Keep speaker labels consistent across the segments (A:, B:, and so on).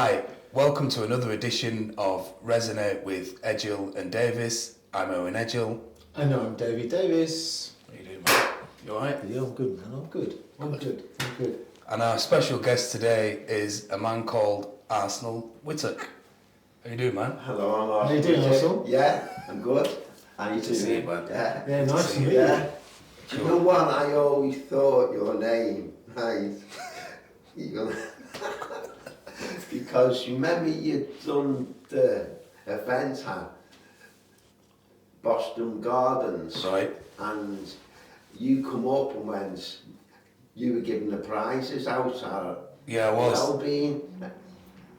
A: Hi, welcome to another edition of Resonate with Edgehill and Davis. I'm Owen Edgehill.
B: And I'm David Davis.
A: How you doing, man? You alright?
B: Yeah, I'm good, man. I'm good. I'm good.
A: And our special guest today is a man called Arsenal Whittick. How you doing, man?
C: Hello, I'm Arsenal.
B: How you doing, Arsenal?
C: Yeah, I'm good. How you
A: Good to see you,
C: doing?
A: man.
C: Yeah.
B: Nice to meet
C: Yeah.
B: you.
C: Do you know what? I always thought your name, right? Because you remember you'd done the event at Boston Gardens,
A: Right.
C: and you come up and went, you were giving the prizes out at
A: Yeah, I was.
C: wellbeing,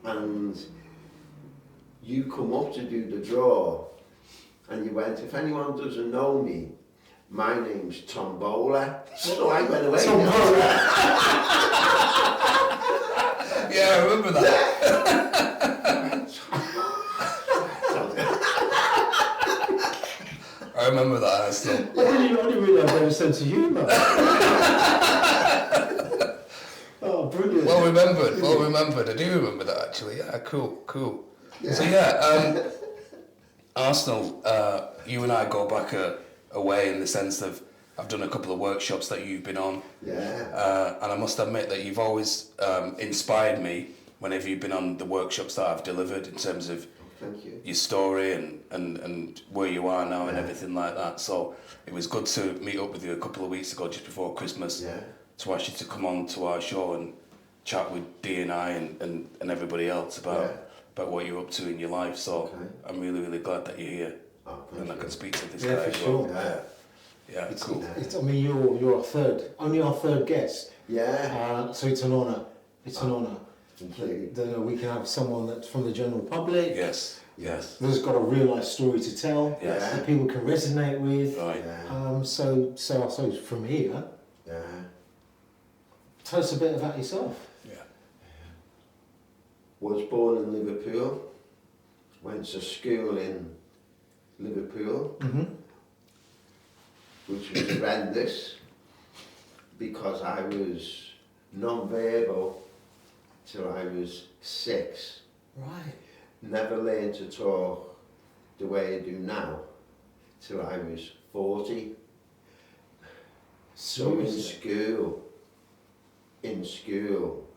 C: and you come up to do the draw, and you went, if anyone doesn't know me, my name's Tombola. So I went away.
A: Yeah, I remember that. I remember that, Arsenal.
B: I didn't realise I had a sense of humour. Oh, brilliant.
A: Well remembered. I do remember that, actually. Yeah, cool.
C: Yeah.
A: So yeah, Arsenal, you and I go back a way in the sense of I've done a couple of workshops that you've been on.
C: Yeah.
A: And I must admit that you've always inspired me whenever you've been on the workshops that I've delivered in terms of
C: Thank you.
A: your story and where you are now and everything like that. So it was good to meet up with you a couple of weeks ago, just before Christmas,
C: Yeah.
A: to ask you to come on to our show and chat with D and I and everybody else about what you're up to in your life. So
C: Okay.
A: I'm really glad that you're here
C: Oh, thank
A: and I
C: you.
A: can speak to this
B: Yeah,
A: guy
B: for
A: as
B: sure.
A: well. Yeah, cool.
B: I mean, you're only our third guest.
C: Yeah.
B: So it's an honour. It's an honour.
C: Completely.
B: That we can have someone that's from the general public.
A: Yes.
B: That's got a real life story to tell.
A: Yes.
B: That people can resonate with.
A: Right.
C: Yeah.
B: So I suppose from here,
C: Yeah.
B: tell us a bit about yourself.
A: Yeah.
C: Was born in Liverpool. Went to school in Liverpool, which was horrendous because I was non-verbal till I was 6.
B: Right.
C: Never learned to talk the way I do now till I was 40. So in school,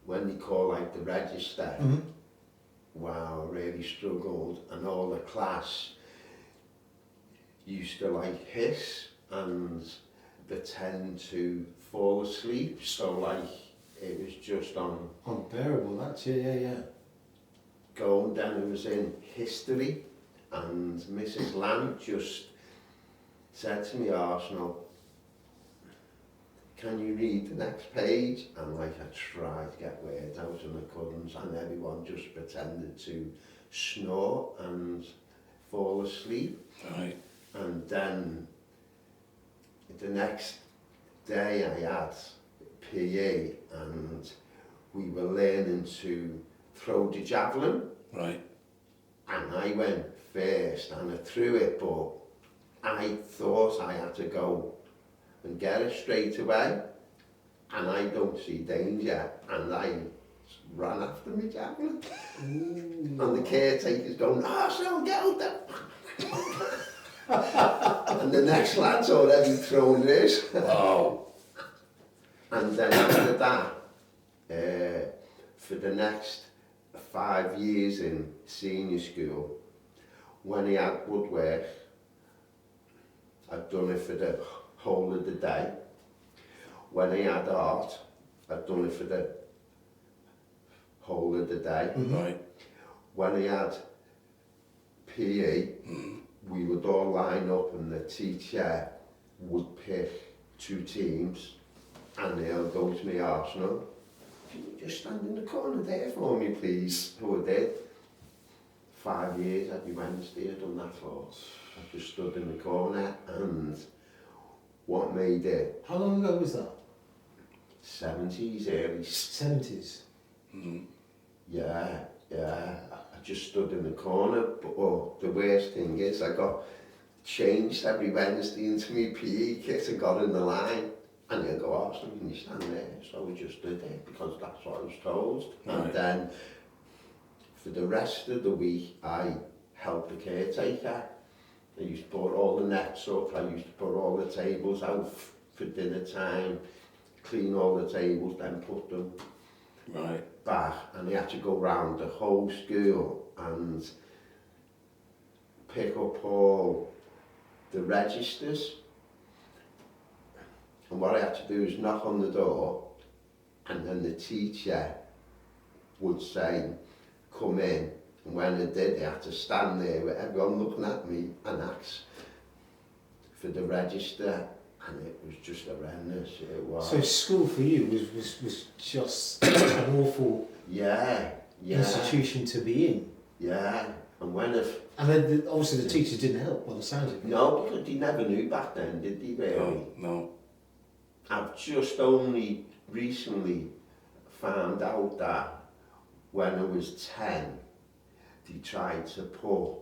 C: when they call like the register, wow, I really struggled, and all the class used to like hiss and pretend to fall asleep, so like it was just on
B: Unbearable, that's yeah.
C: going. Then it was in history, and Mrs. Lamb just said to me, Arsenal, can you read the next page? And like I tried to get words out and I couldn't, and everyone just pretended to snore and fall asleep.
A: Right.
C: And then the next day I had PE, and we were learning to throw the javelin.
A: Right.
C: And I went first and I threw it, but I thought I had to go and get it straight away, and I don't see danger, and I ran after my javelin. And the caretaker's going, Arsenal, get out there. And the next lad's already thrown his.
A: Oh.
C: And then after that, for the next 5 years in senior school, when he had woodwork, I'd done it for the whole of the day. When he had art, I'd done it for the whole of the day.
A: Right.
C: When he had PE, we would all line up and the teacher would pick 2 teams, and they'll go to me, Arsenal, can you just stand in the corner there for me, please? So I did. 5 years, every Wednesday I'd done that for. I just stood in the corner, and what made it
B: How long ago was that?
C: 70s, early
B: 70s.
C: Yeah. I just stood in the corner, but the worst thing is I got changed every Wednesday into my PE kit and got in the line And he'll go, Arsenal, can you stand there? So we just did it, because that's what I was told.
A: Right.
C: And then, for the rest of the week, I helped the caretaker. I used to put all the nets up, I used to put all the tables out for dinner time, clean all the tables, then put them back. And he had to go round the whole school and pick up all the registers. And what I had to do is knock on the door, and then the teacher would say, come in. And when I did, I had to stand there with everyone looking at me and ask for the register. And it was just horrendous, it was.
B: So school for you was just an awful institution to be in.
C: Yeah, and when if...
B: And then obviously the teachers didn't help by the sound of it.
C: No, because they never knew back then, did they really?
A: No.
C: I've just only recently found out that when I was 10, they tried to put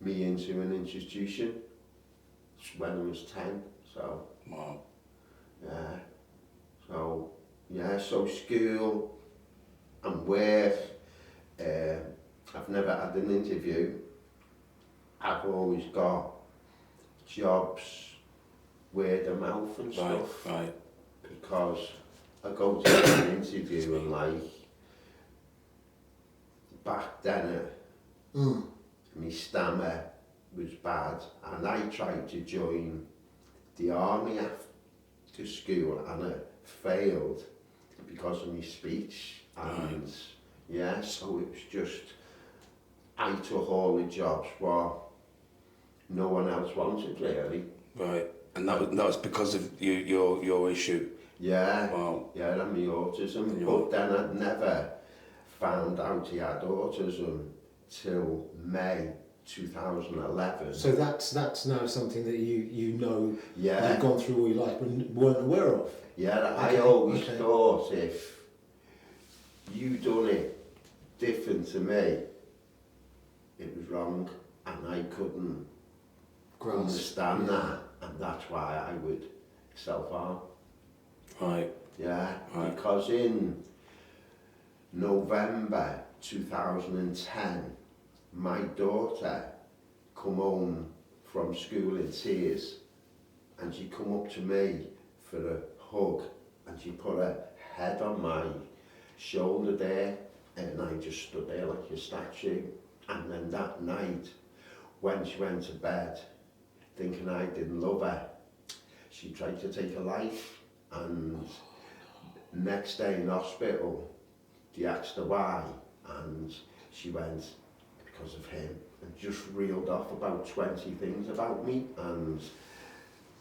C: me into an institution when I was 10, so...
A: Wow.
C: Yeah. So, yeah, so school and work, I've never had an interview. I've always got jobs, word of mouth and stuff.
A: Right.
C: Because I go to an interview and like, back then, my stammer was bad, and I tried to join the army after school, and I failed because of my speech. And yeah, so it was just, I took all the jobs what no one else wanted really.
A: Right. And that was because of your issue.
C: Yeah.
A: Wow.
C: Yeah, and my autism. But then I'd never found out he had autism till May 2011.
B: So that's now something that you know
C: Yeah.
B: you've gone through all your life but weren't aware of.
C: Yeah,
B: Okay,
C: I always
B: okay.
C: thought if you done it different to me, it was wrong, and I couldn't understand that, and that's why I would self-harm.
A: Right.
C: Yeah,
A: Right.
C: because in November 2010, my daughter come home from school in tears, and she come up to me for a hug, and she put her head on my shoulder there, and I just stood there like a statue. And then that night, when she went to bed, thinking I didn't love her, she tried to take her life, and next day in hospital, they asked her why, and she went, because of him, and just reeled off about 20 things about me, and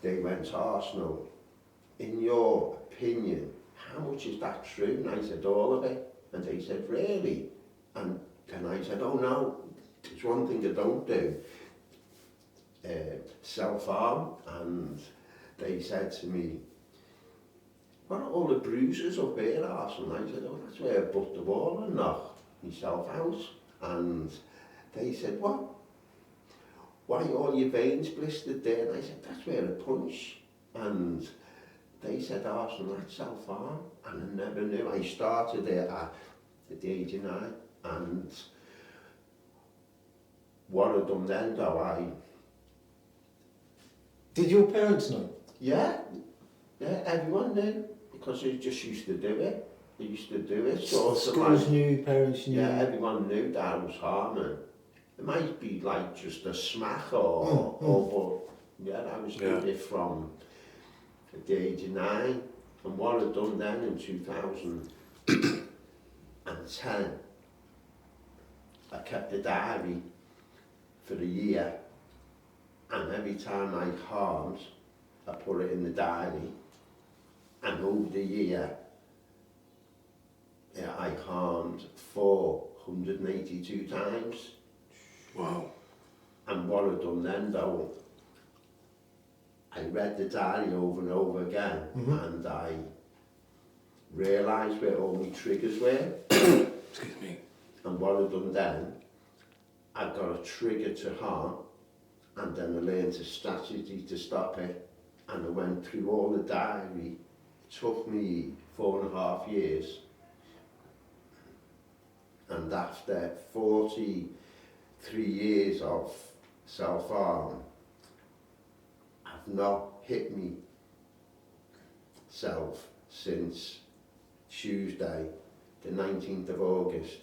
C: they went to Arsenal, in your opinion, how much is that true? And I said, all of it. And they said, really? And then I said, oh no, there's one thing I don't do, self-harm. And they said to me, what are all the bruises up here, Arsenal? And I said, oh, that's where I butt the wall and knock myself out. And they said, what? Why are all your veins blistered there? And I said, that's where I punch. And they said, Arsenal, that's self-harm. And I never knew. I started it at the age of 9. And what I'd done then, though,
B: Did your parents know?
C: Yeah, everyone knew, because they just used to do it. They used to do it. So
B: Schools knew, parents knew.
C: Yeah, everyone knew that I was harming. It might be like just a smack or but yeah, I was doing it from the age of 9. And what I'd done then in 2010, I kept a diary for a year, and every time I harmed, I put it in the diary, and over the year, I harmed 482 times.
A: Wow.
C: And what I'd done then, though, I read the diary over and over again, and I realised where all my triggers were.
A: Excuse me.
C: And what I'd done then, I got a trigger to harm, and then I learned a strategy to stop it, and I went through all the diary. It took me 4.5 years. And after 43 years of self-harm, I've not hit myself since Tuesday, the 19th of August,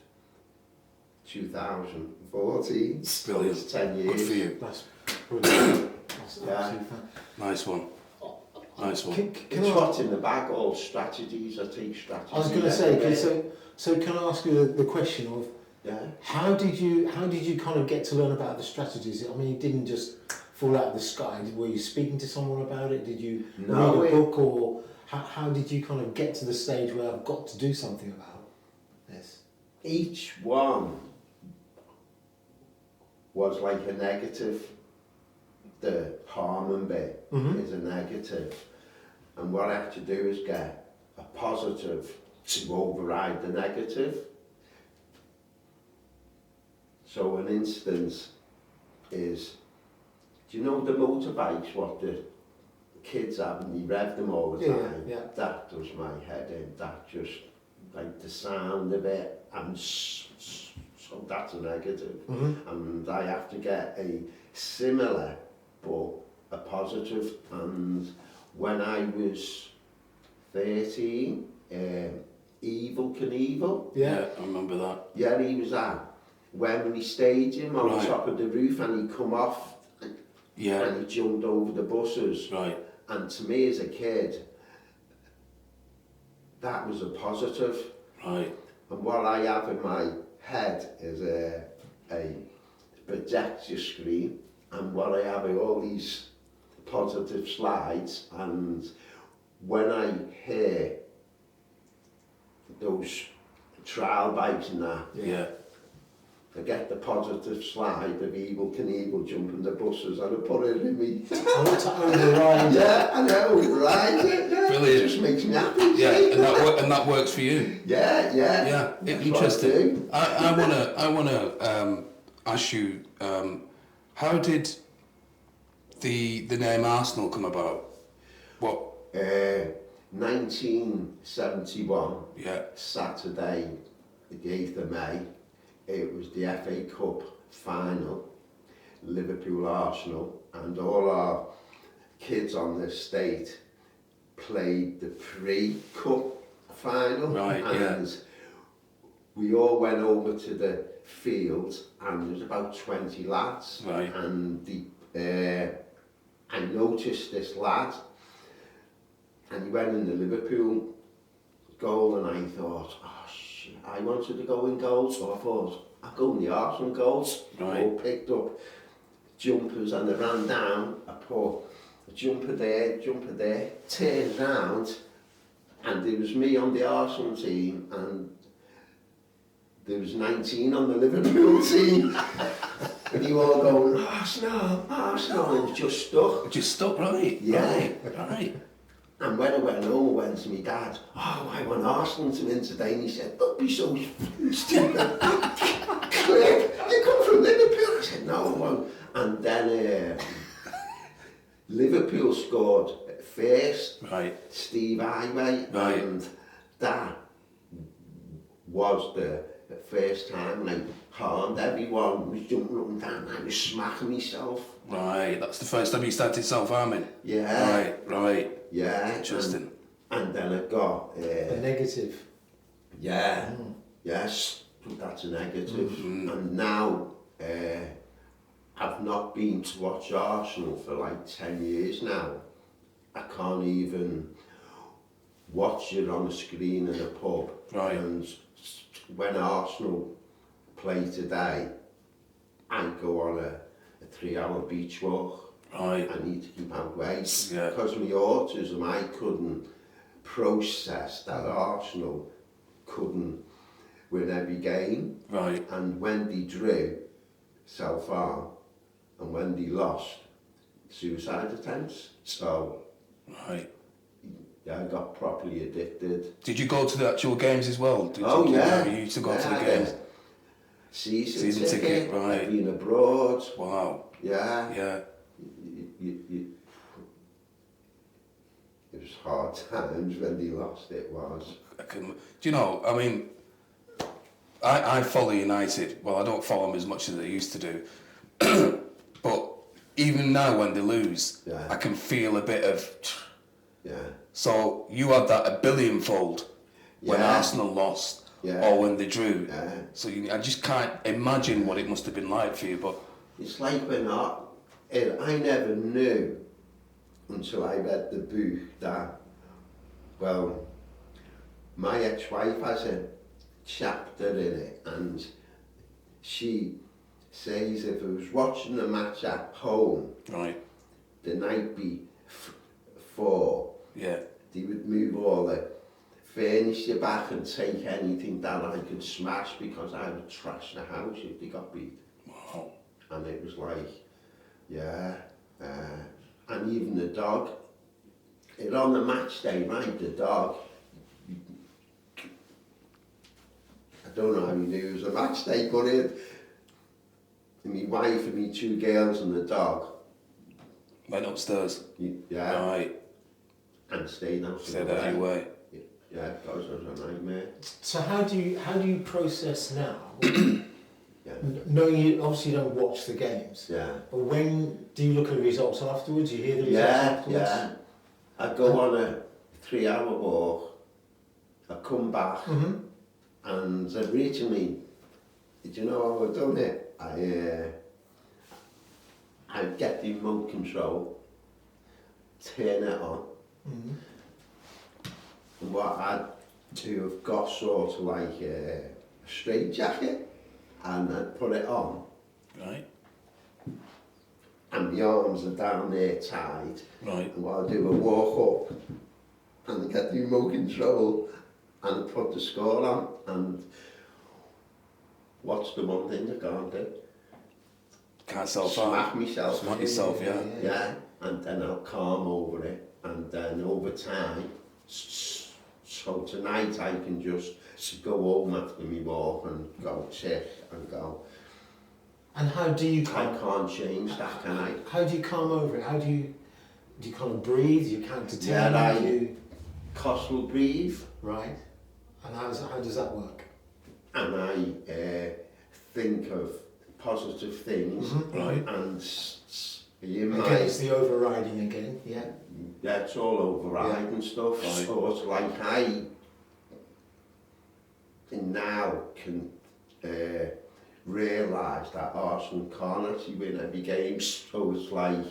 C: 2014.
A: Brilliant.
C: It's 10 years.
A: Good for you.
B: That's brilliant. That's absolutely
A: Nice one. Nice one.
C: It's what's in the bag, all strategies. I take strategies.
B: I was going to say, so can I ask you the question of, how did you kind of get to learn about the strategies? I mean, it didn't just fall out of the sky. Were you speaking to someone about it? Did you read a book, or how did you kind of get to the stage where I've got to do something about this?
C: Each one was like a negative. The harming bit is a negative, and what I have to do is get a positive to override the negative. So an instance is, do you know the motorbikes, what the kids have, and they rev them all the time?
B: Yeah.
C: That does my head in. That just, like the sound of it, and so that's a negative. And I have to get a similar but a positive. And when I was 13, Evil Knievel.
A: Yeah, I remember that.
C: Yeah, he was at Wembley Stadium on top of the roof, and he come off and he jumped over the buses.
A: Right.
C: And to me as a kid, that was a positive.
A: Right.
C: And what I have in my head is a projector screen, and what I have are all these positive slides, and when I hear those trial bikes and that, I get the positive slide of Evil Knievel jumping the buses, and I put it in me.
B: I want to override.
C: Yeah, I know, override it. Yeah.
A: Brilliant.
C: It just makes me happy.
A: Yeah, and that works for you.
C: Yeah.
A: Yeah, interesting. I wanna ask you, how did the name Arsenal come about? What?
C: 1971.
A: Yeah.
C: Saturday, the 8th of May. It was the FA Cup final, Liverpool-Arsenal, and all our kids on the estate played the pre-cup final.
A: Right,
C: and we all went over to the field, and there was about 20 lads.
A: Right.
C: And I noticed this lad, and he went in the Liverpool goal, and I thought, I wanted to go in goal, so I thought, I'll go in the Arsenal goals.
A: Right.
C: All picked up jumpers, and I ran down, I put a jumper there, turned round, and there was me on the Arsenal team, and there was 19 on the Liverpool team. And you all going, Arsenal, and it just stuck.
A: It just stuck, right?
C: Yeah.
A: Right.
C: And when I went home, I went to my dad, I want Arsenal to win today. And he said, don't be so stupid. Click, you come from Liverpool. I said, no, I won't. And then Liverpool scored first, Steve Highway, and that was the first time I harmed everyone, was jumping up and down, I was smacking myself.
A: Right, that's the first time you started self-harming?
C: Yeah.
A: Right.
C: Yeah.
A: Interesting.
C: And then I got...
B: a negative.
C: Yeah. Yes, that's a negative. And now, I've not been to watch Arsenal for like 10 years now. I can't even watch it on a screen in a pub.
A: Right.
C: And when Arsenal play today, I go on a 3-hour beach walk.
A: Right.
C: I need to keep out weight.
A: Yeah.
C: Because of my autism, I couldn't process that Arsenal couldn't win every game.
A: Right.
C: And when they drew, self-harm, and when they lost, suicide attempts. So, yeah, I got properly addicted.
A: Did you go to the actual games as well?
C: You
A: used to go to the games?
C: Season ticket,
A: right.
C: I've been abroad.
A: Wow.
C: Yeah.
A: Yeah.
C: was hard times when they lost, it was.
A: Do you know, I mean, I follow United. Well, I don't follow them as much as I used to do. But even now when they lose,
C: Yeah.
A: I can feel a bit of...
C: Yeah.
A: So you had that a billionfold when
C: Yeah.
A: Arsenal lost
C: Yeah.
A: or when they drew.
C: Yeah.
A: So I just can't imagine what it must have been like for you, but...
C: It's like when I never knew until I read the book that, well, my ex-wife has a chapter in it, and she says if I was watching the match at home
A: Right.
C: the night before,
A: Yeah.
C: they would move all the furniture back and take anything that I could smash because I would trash the house if they got beat.
A: Wow.
C: And it was like, yeah, and even the dog, on the match day, right, the dog, I don't know how he knew it was a match day, but my wife and me 2 girls and the dog,
A: Went upstairs.
C: yeah,
A: Right.
C: and stayed out.
A: Stayed out of your way.
C: Yeah, because it was a nightmare.
B: So how do you process now?
C: Yeah.
B: Knowing you obviously don't watch the games,
C: Yeah.
B: but when do you look at the results afterwards? You hear the results
C: Yeah,
B: afterwards?
C: yeah. I go on a 3-hour walk, I come back,
B: Mm-hmm.
C: and originally, did you know how I done it? I'd get the remote control, turn it on,
B: Mm-hmm.
C: and what I'd do, I've got sort of like a straight jacket, and I'd put it on,
A: Right.
C: and my arms are down there tied,
A: Right.
C: and what I do, I walk up, and I get the remote control, and I put the score on, and what's the one thing I can't do?
A: Can't self
C: Smack myself.
A: Smack yourself, yeah.
C: Yeah, and then I'll calm over it, and then over time, so tonight I can just go home after me walk and go sit and go.
B: And how do you
C: I
B: calm?
C: can't change that, can I?
B: How do you calm over it? How do you kind of breathe? You count to 10.
C: Yeah,
B: do you,
C: Coastal breathe,
B: right? And how does that work?
C: and I think of positive things,
B: Mhm.
A: Right.
C: and in my...
B: Again, it's the overriding again. Yeah.
C: Yeah, it's all override and stuff.
A: Right.
C: So it's like I now can realise that Arsenal can't actually win every game. So it's like,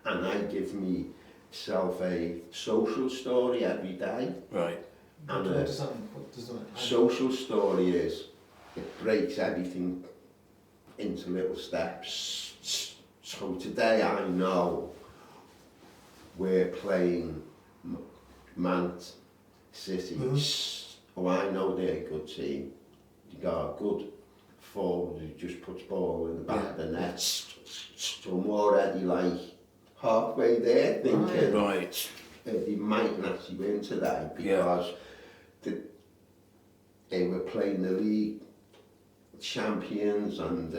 C: and I give myself a social story every day.
A: Right.
C: And
B: What does that mean? What does that mean?
C: social story is, it breaks everything into little steps. So today I know we're playing Man City. Oh, I know they're a good team. You got a good forward who just puts ball in the back of the net. So I'm already like halfway there thinking
A: Right.
C: they mightn't actually win today because they were playing the league champions and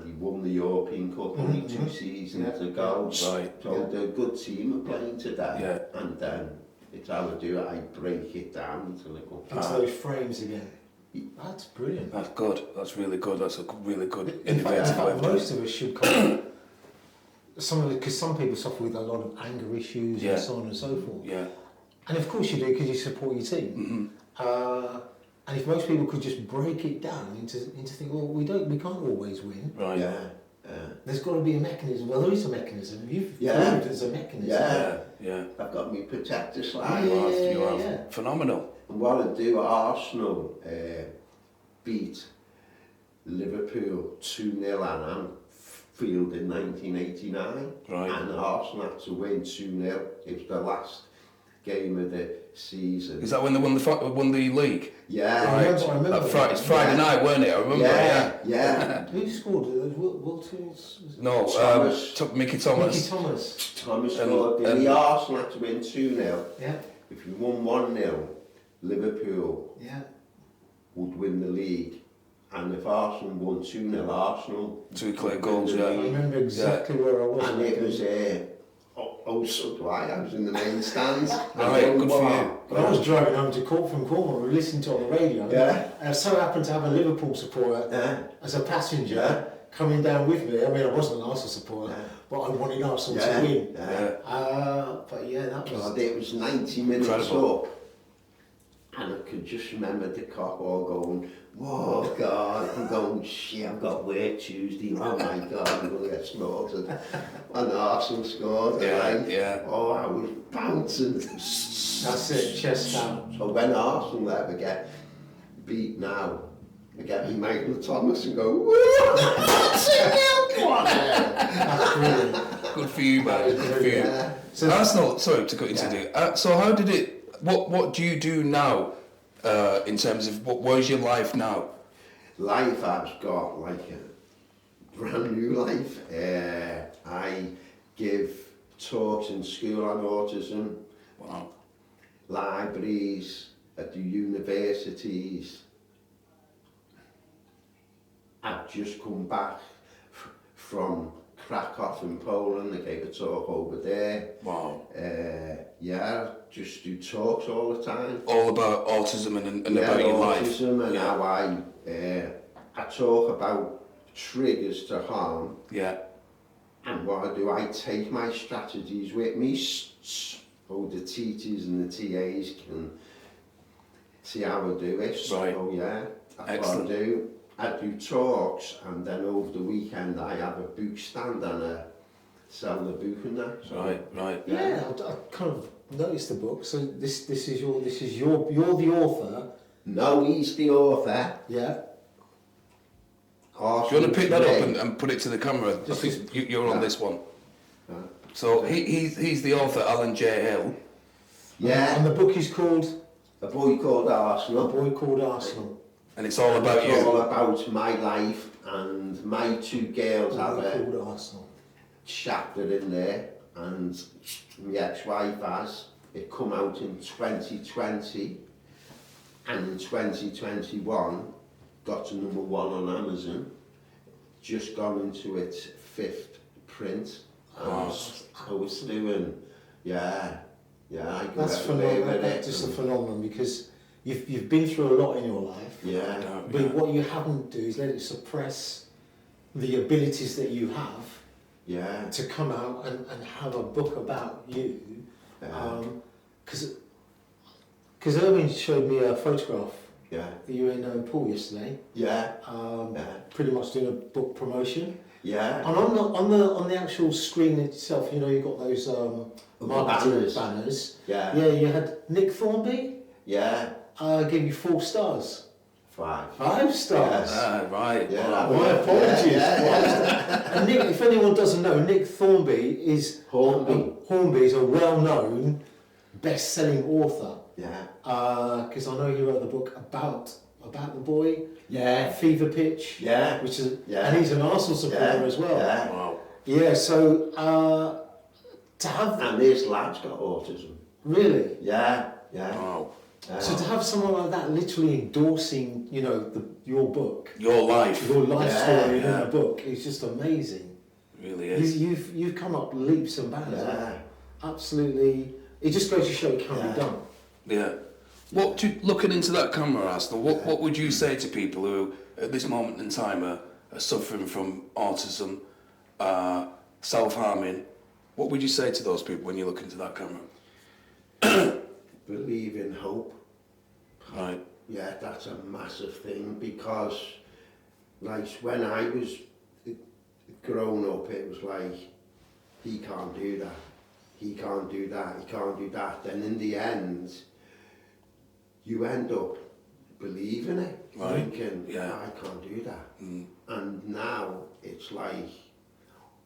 C: he won the European Cup only 2 seasons ago.
A: Right.
C: So they're a good team are playing today.
A: Yeah.
C: And then it's how I do it, I break it down until it goes.
B: Into those frames again. That's brilliant.
A: That's good. That's really good. That's a really good
B: In
A: innovative
B: fact,
A: way of doing
B: most of us should kind of because some people suffer with a lot of anger issues
A: Yeah.
B: and so on and so forth.
A: Yeah.
B: And of course you do because you support your team. And if most people could just break it down into think, well, we can't always win.
A: Right.
C: Yeah.
B: There's got to be a mechanism. Well, there is a mechanism. You've
C: Yeah.
B: proved there's a mechanism.
C: Yeah.
A: Yeah.
C: I've got my protector slide.
A: You are
B: Yeah.
A: phenomenal.
C: And what I do, Arsenal beat Liverpool 2-0 at Anfield in 1989.
A: Right.
C: And Arsenal had to win 2-0. It was the last game of the season.
A: Is that when they won the league?
C: Yeah.
B: I remember
A: It's Friday night, weren't it? I remember.
C: Yeah.
B: Who scored? Wiltons?
A: No,
C: Thomas.
A: Mickey Thomas.
B: Mickey Thomas.
C: Thomas
A: And-
C: scored.
A: and-
C: The Arsenal had to win 2-0.
B: Yeah.
C: If you won 1-0, Liverpool
B: Yeah.
C: would win the league. And if Arsenal won 2-0, Arsenal...
A: 2 clear goals,
B: I
A: yeah.
B: remember exactly where I was.
C: And it was Oh, so do I was in the main stands.
A: Right, good for you.
B: When I was driving home to from Cornwall, we were listening to it on the radio.
C: Yeah.
B: And I so happened to have a Liverpool supporter as a passenger coming down with me. I mean, I wasn't an Arsenal supporter, but I wanted Arsenal to win. But yeah, that was...
C: God, it was 90 minutes
A: incredible.
C: up. And I could just remember the cop all going, "Whoa, God," I'm going, "Shit, I've got work Tuesday, oh my God, I'm going to get slaughtered." And Arsenal scored, oh, I was bouncing.
B: That's it, chest down.
C: So when Arsenal ever get beat now, I get me Michael Thomas and go, "Woo,
B: That's brilliant.
A: Good for you, man. Good for you.
B: So
A: Arsenal, sorry to cut you to so how did it, what do you do now in terms of, where's your life now?
C: Life, I've got like a brand new life. I give talks in school on autism.
A: Wow.
C: Libraries, I do universities. I've just come back from Krakow in Poland. I gave a talk over there.
A: Wow.
C: Just do talks all the time.
A: All about autism and about your life.
C: Autism and how I talk about triggers to harm.
A: Yeah.
C: And what I do, I take my strategies with me, so the teachers and the TAs can see how I do it.
A: Right.
C: So that's
A: excellent.
C: what I do. I do talks, and then over the weekend I have a book stand and I sell the book and that. So,
A: Right.
B: Yeah, I kind of noticed the book. So this is you're the author.
C: No, he's the author.
B: Yeah.
A: Do you want to pick that up and put it to the camera? I
B: Just
A: think you're on this one.
C: Yeah.
A: So he's the author, Alan J. Hill.
C: Yeah.
B: And the book is called
C: A Boy Called
B: A
C: Arsenal.
B: Boy Called Arsenal.
A: And it's all about
C: It's all
A: you.
C: about my life, and my two girls have
B: A Boy
C: a
B: Called Arsenal.
C: chapter in there, and my ex-wife has. It come out in 2020, and in 2021 got to #1 on Amazon. Just gone into its 5th print.
A: Wow.
C: I was doing, I go
B: That's
C: everywhere
B: phenomenal.
C: with
B: That's
C: it.
B: just a phenomenon, because you've been through a lot in your life.
C: Yeah.
B: But what you haven't do is let it suppress the abilities that you have
C: Yeah.
B: to come out and have a book about you. Because Erwin showed me a photograph
C: Yeah.
B: that you were in Paul yesterday,
C: Yeah.
B: pretty much doing a book promotion.
C: Yeah.
B: And on the actual screen itself, you've got those marketing banners.
C: Yeah.
B: Yeah, you had Nick Thornby
C: Yeah.
B: gave you 4 stars.
C: 5.
B: 5 stars.
A: Right.
C: Yeah.
A: Wow.
B: My apologies.
C: Yeah.
B: And Nick, if anyone doesn't know, Nick Thornby is
C: Hornby
B: is a well-known, best-selling author.
C: Yeah.
B: Because I know he wrote the book about the boy.
C: Yeah.
B: Fever Pitch.
C: Yeah.
B: Which is,
C: Yeah.
B: and he's an Arsenal supporter as well.
C: Yeah.
A: Wow.
B: Yeah. So to have
C: And this lad's got autism.
B: really.
C: Yeah. Yeah.
A: Wow.
B: So to have someone like that literally endorsing, your book,
A: Your life.
B: your life story in
A: yeah.
B: a book, is just amazing.
A: Really is.
B: You've come up leaps and bounds.
C: Yeah.
B: Absolutely. It just goes to show it can be done.
A: Yeah. Looking into that camera, Arsenal, what would you say to people who, at this moment in time, are suffering from autism, self-harming? What would you say to those people when you look into that camera?
C: Believe in hope.
A: Right.
C: Yeah, that's a massive thing, because like when I was grown up, it was like, he can't do that, he can't do that, he can't do that. Then in the end, you end up believing it,
A: Right.
C: thinking,
A: Yeah.
C: I can't do that. And now it's like,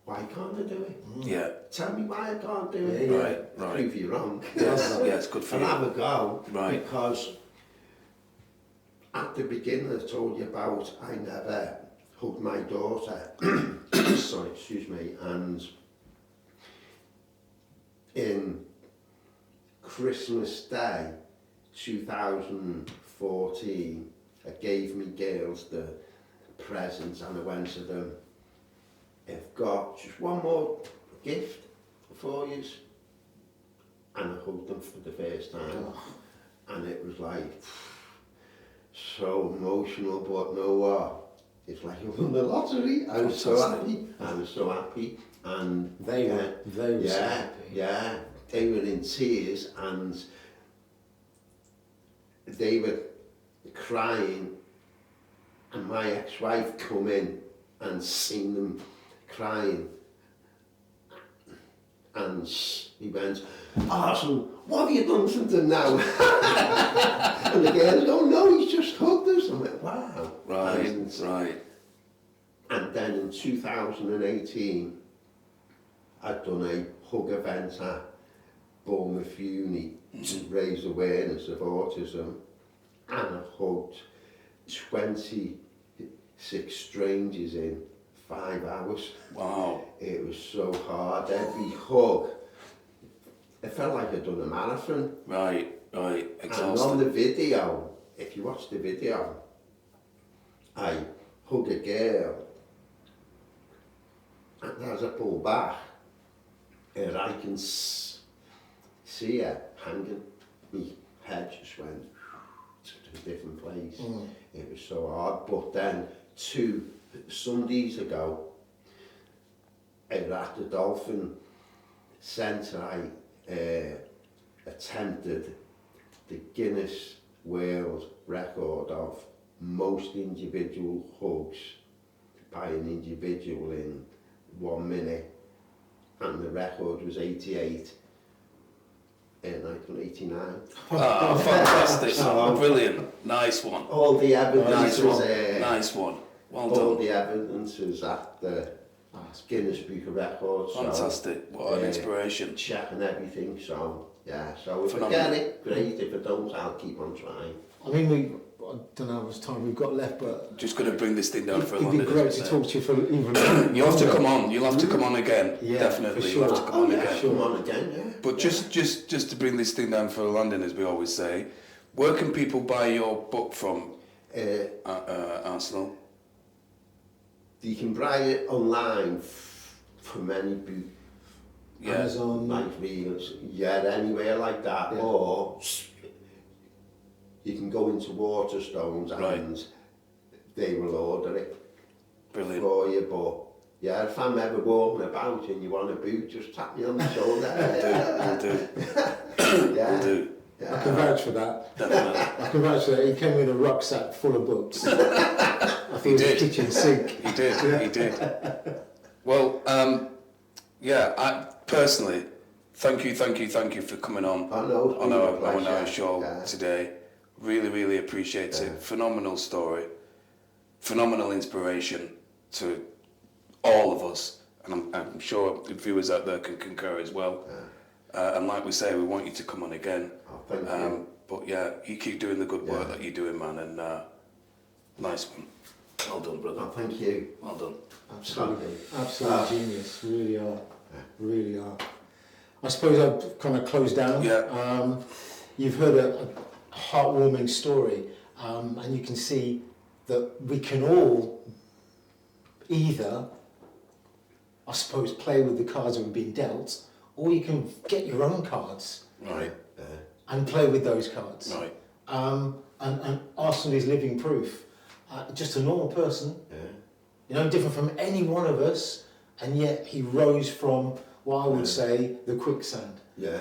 C: why can't I do it?
A: Yeah.
C: Tell me why I can't do it.
B: Yeah.
A: Right.
C: Prove you wrong.
A: Yes. Yeah, it's good for
C: And
A: you.
C: have a go.
A: Right.
C: Because at the beginning I told you about, I never hugged my daughter. Sorry, excuse me. And in Christmas Day 2014, I gave me girls the presents, and I went to them, I've got just one more gift for you. and I hugged them for the first time. And it was like, so emotional, but know what? It's like I won the lottery. I was so happy. And
B: They were so happy.
C: Yeah, they were in tears and they were crying, and my ex-wife come in and seen them crying, and he went, Arsenal, what have you done to them now? And the girls go, no, he's just hugged us. I went, wow.
A: Right.
C: And then in 2018, I'd done a hug event at Bournemouth Uni to raise awareness of autism, and I hugged 26 strangers in 5 hours.
A: Wow.
C: It was so hard. Every hug, it felt like I'd done a marathon.
A: Right. Exhausting.
C: And on the video, if you watch the video, I hug a girl, and as I pull back, and I can see her hanging, my head just went to a different place. It was so hard. But then 2 Sundays ago, at the Dolphin Centre, I attempted the Guinness World Record of most individual hugs by an individual in 1 minute, and the record was 88. And I done 89.
A: Oh, fantastic. Brilliant. Nice one.
C: All the evidence was
A: Nice one. Well
C: all
A: done.
C: the evidence was at the Guinness Book of Records.
A: Fantastic. What an inspiration.
C: Checking everything, so yeah. So if
A: Phenomenal.
C: I get it, great. If I don't, I'll keep on trying.
B: I mean, I don't know how much time we've got left, but
A: Just going to bring this thing down for a
B: it'd be
A: London.
B: great to talk to you for even
A: You'll have to come on. You'll have to come on again.
B: Yeah,
A: Definitely.
B: for
A: You'll have
B: sure.
A: to come on
C: yeah,
A: again.
C: come on again, yeah.
A: But just to bring this thing down for London, as we always say, where can people buy your book from, Arsenal?
C: You can buy it online from any book,
A: Yeah.
B: Amazon.
C: like Reels, anywhere like that,
B: Yeah.
C: or you can go into Waterstones and they will order it
A: Brilliant.
C: for you. But yeah, if I'm ever walking about and you want a boot, just tap me on the shoulder.
A: Will do.
C: Yeah.
A: Will do.
B: I can vouch for that.
A: Definitely.
B: I can vouch for that. He came with a rucksack full of books. I thought it was a
A: did.
B: kitchen sink.
A: He did. Well, I personally, thank you for coming on
C: I know, it's
A: on
C: been a
A: our
C: pleasure.
A: show today. Really appreciate it. Phenomenal story, phenomenal inspiration to all of us, and I'm sure the viewers out there can concur as well. And like we say, we want you to come on again.
C: Oh, thank you.
A: But yeah, you keep doing the good work that you're doing, man, and nice one. Well done, brother.
C: Oh, thank you.
A: Well done.
B: Absolutely genius. Really are. I suppose I've kind of closed down.
A: Yeah.
B: You've heard a heartwarming story, and you can see that we can all either, I suppose, play with the cards that we've been dealt, or you can get your own cards
A: Right.
B: and play with those cards.
A: Right.
B: And Arsenal is living proof. Just a normal person, different from any one of us, and yet he rose from what I would say the quicksand.
C: Yeah.